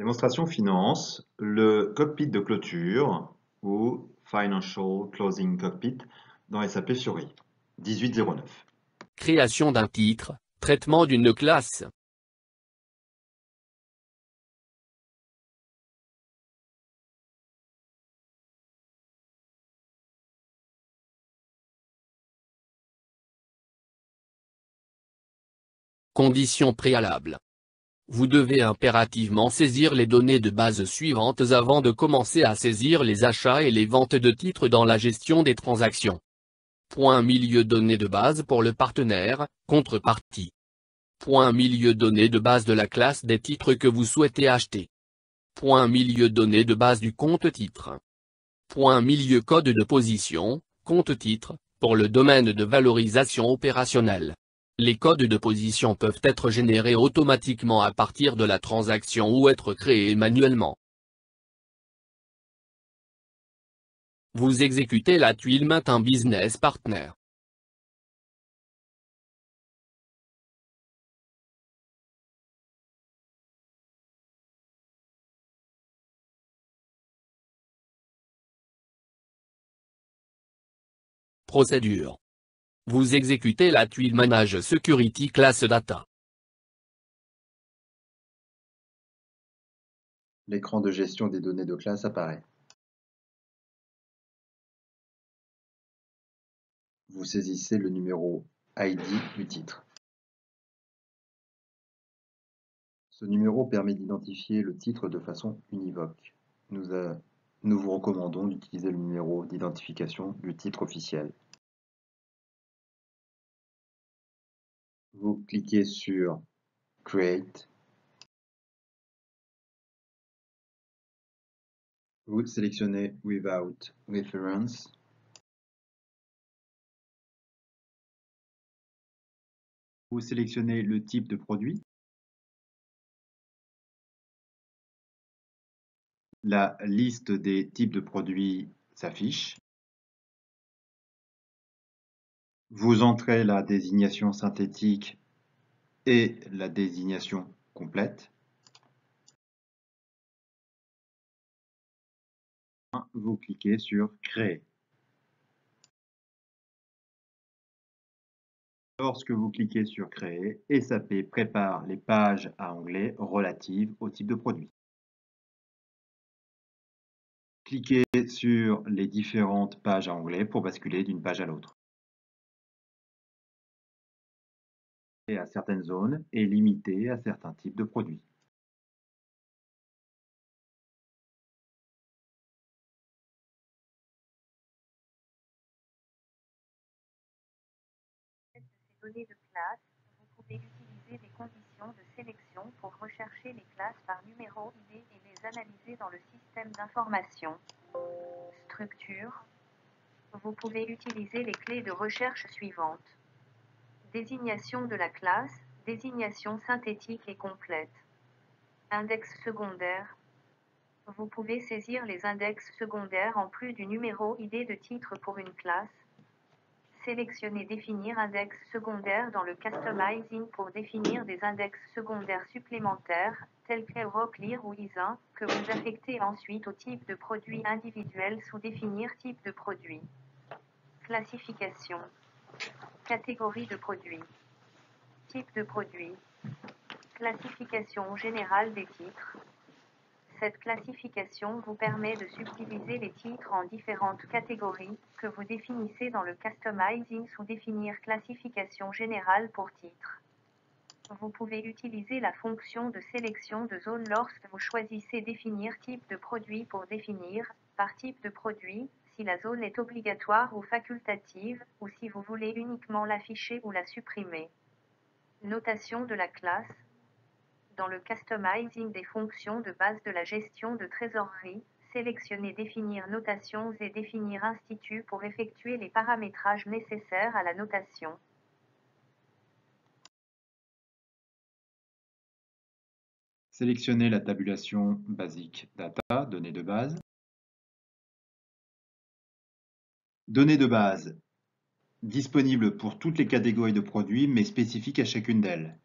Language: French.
Démonstration finance, le cockpit de clôture ou Financial Closing Cockpit dans SAP Fiori. 1809. Création d'un titre, traitement d'une classe. Conditions préalables. Vous devez impérativement saisir les données de base suivantes avant de commencer à saisir les achats et les ventes de titres dans la gestion des transactions. Point milieu données de base pour le partenaire, contrepartie. Point milieu données de base de la classe des titres que vous souhaitez acheter. Point milieu données de base du compte titre. Point milieu code de position, compte titre, pour le domaine de valorisation opérationnelle. Les codes de position peuvent être générés automatiquement à partir de la transaction ou être créés manuellement. Vous exécutez la tuile Matin Business Partner. Procédure. Vous exécutez la tuile Manage Security Class Data. L'écran de gestion des données de classe apparaît. Vous saisissez le numéro ID du titre. Ce numéro permet d'identifier le titre de façon univoque. Nous vous recommandons d'utiliser le numéro d'identification du titre officiel. Vous cliquez sur Create. Vous sélectionnez Without Reference. Vous sélectionnez le type de produit. La liste des types de produits s'affiche. Vous entrez la désignation synthétique et la désignation complète. Vous cliquez sur Créer. Lorsque vous cliquez sur Créer, SAP prépare les pages à onglet relatives au type de produit. Cliquez sur les différentes pages à onglet pour basculer d'une page à l'autre. Et à certaines zones et limité à certains types de produits. De ces données de classe, vous pouvez utiliser des conditions de sélection pour rechercher les classes par numéro ID et les analyser dans le système d'information. Structure. Vous pouvez utiliser les clés de recherche suivantes. Désignation de la classe, désignation synthétique et complète. Index secondaire. Vous pouvez saisir les index secondaires en plus du numéro ID de titre pour une classe. Sélectionnez Définir index secondaire dans le Customizing pour définir des index secondaires supplémentaires, tels qu'Euroclear ou ISIN, que vous affectez ensuite au type de produit individuel sous Définir type de produit. Classification. Catégorie de produits. Type de produit. Classification générale des titres. Cette classification vous permet de subdiviser les titres en différentes catégories, que vous définissez dans le Customizing sous Définir classification générale pour titre. Vous pouvez utiliser la fonction de sélection de zone lorsque vous choisissez Définir type de produit pour définir, par type de produit, si la zone est obligatoire ou facultative, ou si vous voulez uniquement l'afficher ou la supprimer. Notation de la classe. Dans le Customizing des fonctions de base de la gestion de trésorerie, sélectionnez Définir notations et Définir institut pour effectuer les paramétrages nécessaires à la notation. Sélectionnez la tabulation Basic Data, données de base. Données de base disponibles pour toutes les catégories de produits mais spécifiques à chacune d'elles.